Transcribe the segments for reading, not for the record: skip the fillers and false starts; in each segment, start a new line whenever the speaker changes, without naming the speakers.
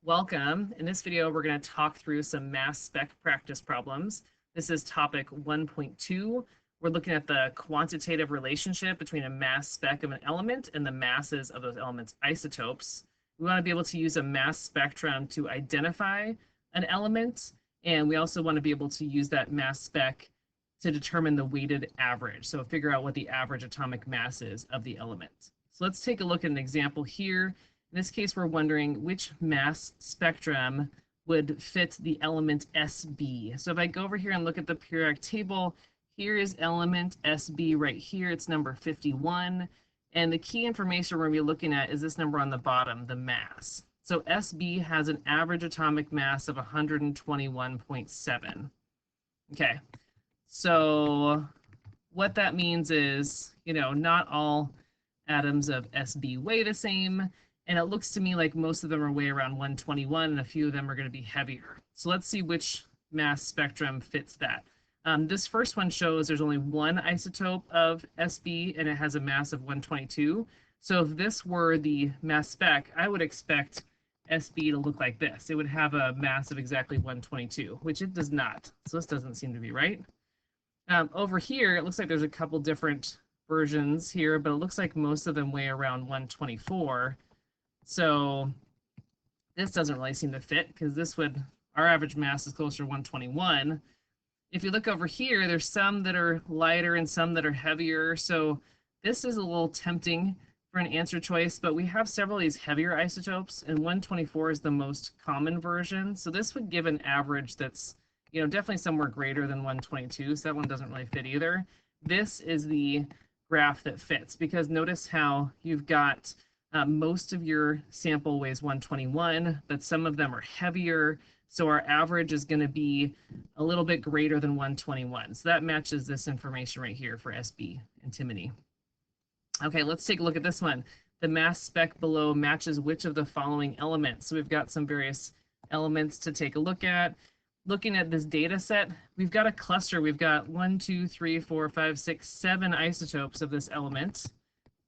Welcome. In this video, we're going to talk through some mass spec practice problems. This is topic 1.2. We're looking at the quantitative relationship between a mass spec of an element and the masses of those elements' isotopes. We want to be able to use a mass spectrum to identify an element, and we also want to be able to use that mass spec to determine the weighted average. So figure out what the average atomic mass is of the element. So let's take a look at an example here. In this case, we're wondering which mass spectrum would fit the element Sb. So if I go over here and look at the periodic table, here is element Sb right here. It's number 51. And the key information we're going to be looking at is this number on the bottom, the mass. So Sb has an average atomic mass of 121.7. Okay, so what that means is, not all atoms of Sb weigh the same. And it looks to me like most of them are way around 121, and a few of them are going to be heavier. So let's see which mass spectrum fits that. This first one shows there's only one isotope of Sb, and it has a mass of 122. So if this were the mass spec, I would expect Sb to look like this. It would have a mass of exactly 122, which it does not. So this doesn't seem to be right. Over here, it looks like there's a couple different versions here, but it looks like most of them weigh around 124. So this doesn't really seem to fit because our average mass is closer to 121. If you look over here, there's some that are lighter and some that are heavier. So this is a little tempting for an answer choice, but we have several of these heavier isotopes, and 124 is the most common version. So this would give an average that's, definitely somewhere greater than 122. So that one doesn't really fit either. This is the graph that fits because notice how you've got most of your sample weighs 121, but some of them are heavier. So our average is going to be a little bit greater than 121. So that matches this information right here for Sb antimony. Okay, let's take a look at this one. The mass spec below matches which of the following elements? So we've got some various elements to take a look at. Looking at this data set, we've got a cluster. We've got 1, 2, 3, 4, 5, 6, 7 isotopes of this element.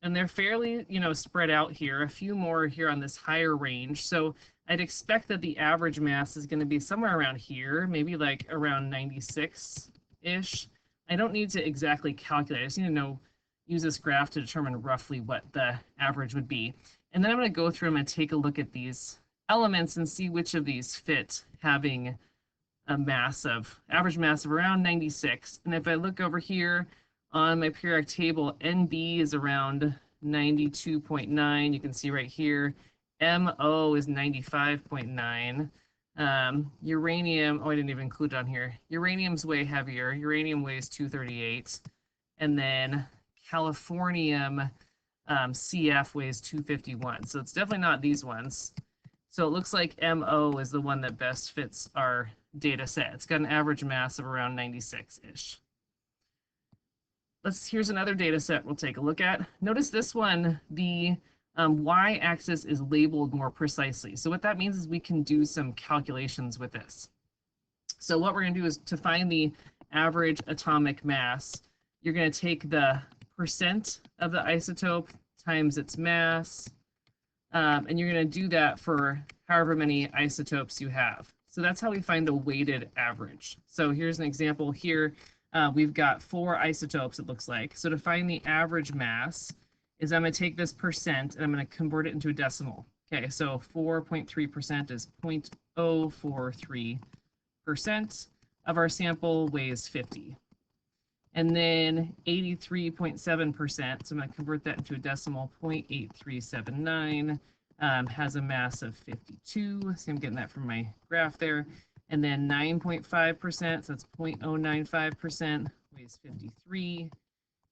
And they're fairly, spread out here, a few more here on this higher range. So I'd expect that the average mass is going to be somewhere around here, maybe like around 96-ish. I don't need to exactly calculate. I just need to use this graph to determine roughly what the average would be. And then I'm going to go through them and take a look at these elements and see which of these fit having a average mass of around 96. And if I look over here, on my periodic table, Nb is around 92.9. You can see right here, Mo is 95.9. Uranium, I didn't even include it on here. Uranium's way heavier. Uranium weighs 238. And then californium CF weighs 251. So it's definitely not these ones. So it looks like Mo is the one that best fits our data set. It's got an average mass of around 96-ish. Here's another data set we'll take a look at. Notice this one, the y-axis is labeled more precisely. So what that means is we can do some calculations with this. So what we're going to do is to find the average atomic mass, you're going to take the percent of the isotope times its mass, and you're going to do that for however many isotopes you have. So that's how we find a weighted average. So here's an example here. We've got 4 isotopes, it looks like. So to find the average mass is I'm going to take this percent and I'm going to convert it into a decimal. Okay, so 4.3% is 0.043% of our sample weighs 50. And then 83.7%, so I'm going to convert that into a decimal, 0.8379, has a mass of 52. So I'm getting that from my graph there. And then 9.5%, so that's 0.095%, weighs 53.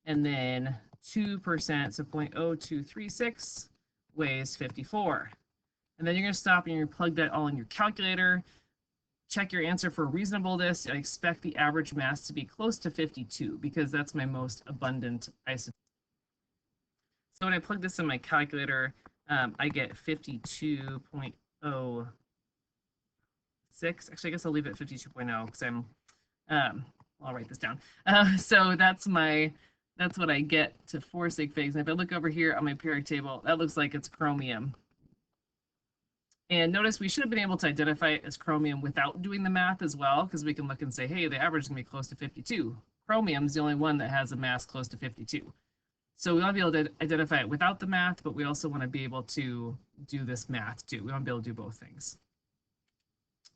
And then 2%, so 0.0236, weighs 54. And then you're going to stop and you're going to plug that all in your calculator. Check your answer for reasonableness. I expect the average mass to be close to 52 because that's my most abundant isotope. So when I plug this in my calculator, I get 52.0. Actually, I guess I'll leave it at 52.0 because I'll write this down. So that's what I get to 4 sig figs. And if I look over here on my periodic table, that looks like it's chromium. And notice we should have been able to identify it as chromium without doing the math as well, because we can look and say, hey, the average is going to be close to 52. Chromium is the only one that has a mass close to 52. So we want to be able to identify it without the math, but we also want to be able to do this math too. We want to be able to do both things.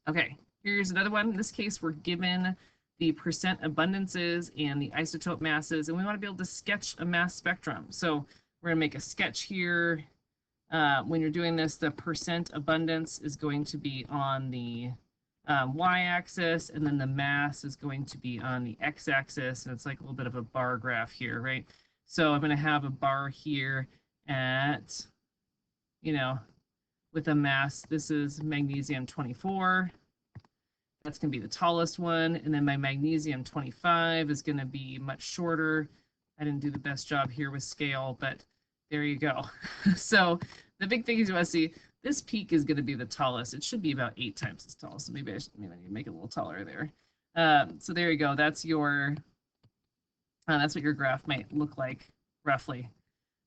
Okay, here's another one. In this case, we're given the percent abundances and the isotope masses, and we want to be able to sketch a mass spectrum. So we're going to make a sketch here. When you're doing this, the percent abundance is going to be on the y-axis, and then the mass is going to be on the x-axis, and it's like a little bit of a bar graph here, right? So I'm going to have a bar here at, with a mass, this is magnesium 24. That's going to be the tallest one, and then my magnesium 25 is going to be much shorter. I didn't do the best job here with scale, but there you go. So the big thing is you want to see this peak is going to be the tallest. It should be about 8 times as tall. So maybe I need to make it a little taller there. So there you go. That's your that's what your graph might look like roughly.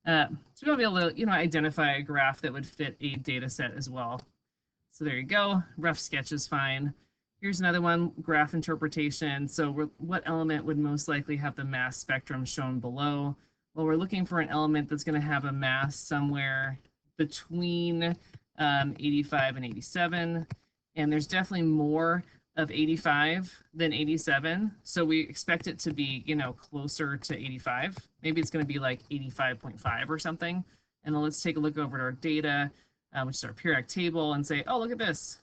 So we want to be able to identify a graph that would fit a data set as well. So there you go. Rough sketch is fine. Here's another one, graph interpretation. So what element would most likely have the mass spectrum shown below? Well, we're looking for an element that's going to have a mass somewhere between 85 and 87. And there's definitely more of 85 than 87. So we expect it to be, closer to 85. Maybe it's going to be like 85.5 or something. And then let's take a look over at our data, which is our periodic table, and say, oh, look at this,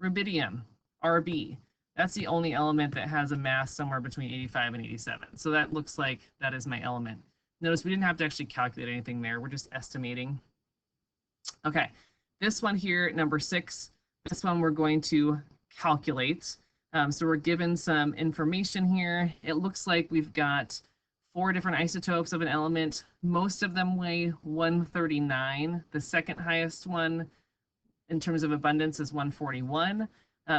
rubidium, RB. That's the only element that has a mass somewhere between 85 and 87. So that looks like that is my element. Notice we didn't have to actually calculate anything there. We're just estimating. Okay, this one here, number 6, this one we're going to calculate. So we're given some information here. It looks like we've got 4 different isotopes of an element. Most of them weigh 139. The second highest one in terms of abundance is 141.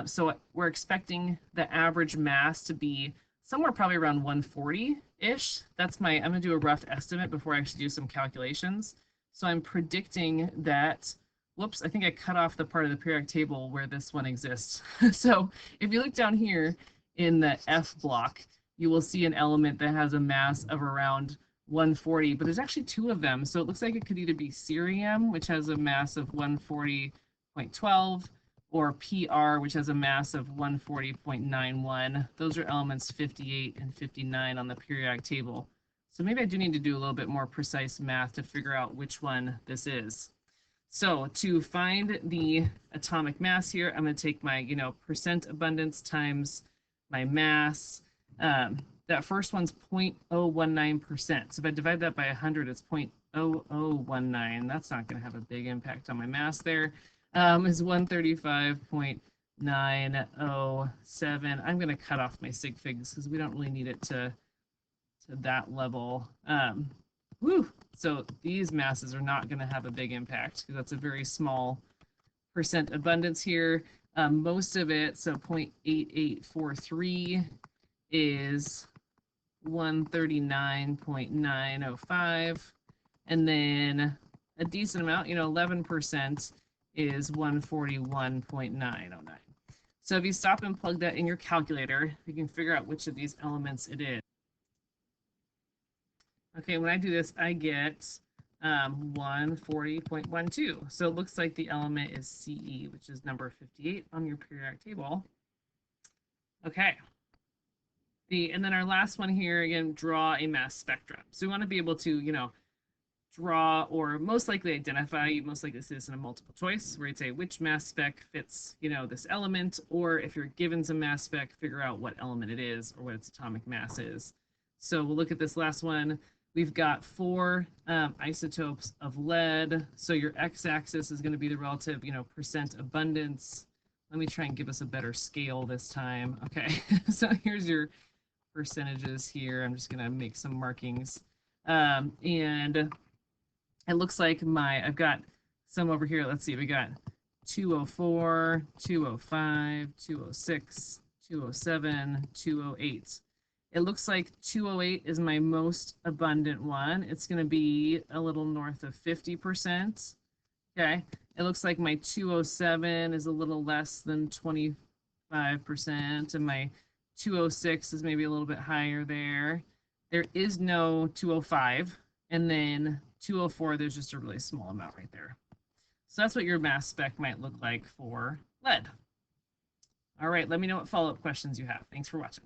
So we're expecting the average mass to be somewhere probably around 140-ish. I'm going to do a rough estimate before I actually do some calculations. So I'm predicting that, whoops, I think I cut off the part of the periodic table where this one exists. So if you look down here in the F block, you will see an element that has a mass of around 140, but there's actually 2 of them. So it looks like it could either be cerium, which has a mass of 140.12, or PR, which has a mass of 140.91. Those are elements 58 and 59 on the periodic table. So maybe I do need to do a little bit more precise math to figure out which one this is. So to find the atomic mass here, I'm going to take my, percent abundance times my mass. That first one's 0.019%. So if I divide that by 100, it's 0.0019. That's not going to have a big impact on my mass there. Is 135.907. I'm going to cut off my sig figs because we don't really need it to that level. So these masses are not going to have a big impact because that's a very small percent abundance here. Most of it, so 0.8843 is 139.905. And then a decent amount, 11%, is 141.909. So if you stop and plug that in your calculator, you can figure out which of these elements it is. Okay, when I do this, I get 140.12. So it looks like the element is CE, which is number 58 on your periodic table. Okay. And then our last one here, again, draw a mass spectrum. So we want to be able to, draw or most likely identify, you most likely see this in a multiple choice where you'd say which mass spec fits, this element, or if you're given some mass spec, figure out what element it is or what its atomic mass is. So we'll look at this last one. We've got 4 isotopes of lead. So your x-axis is going to be the relative, percent abundance. Let me try and give us a better scale this time. Okay, so here's your percentages here. I'm just going to make some markings. And it looks like I've got some over here. Let's see, we got 204, 205, 206, 207, 208. It looks like 208 is my most abundant one. It's going to be a little north of 50%. Okay. It looks like my 207 is a little less than 25%, and my 206 is maybe a little bit higher there. There is no 205, and then 204, there's just a really small amount right there. So that's what your mass spec might look like for lead. All right, let me know what follow-up questions you have. Thanks for watching.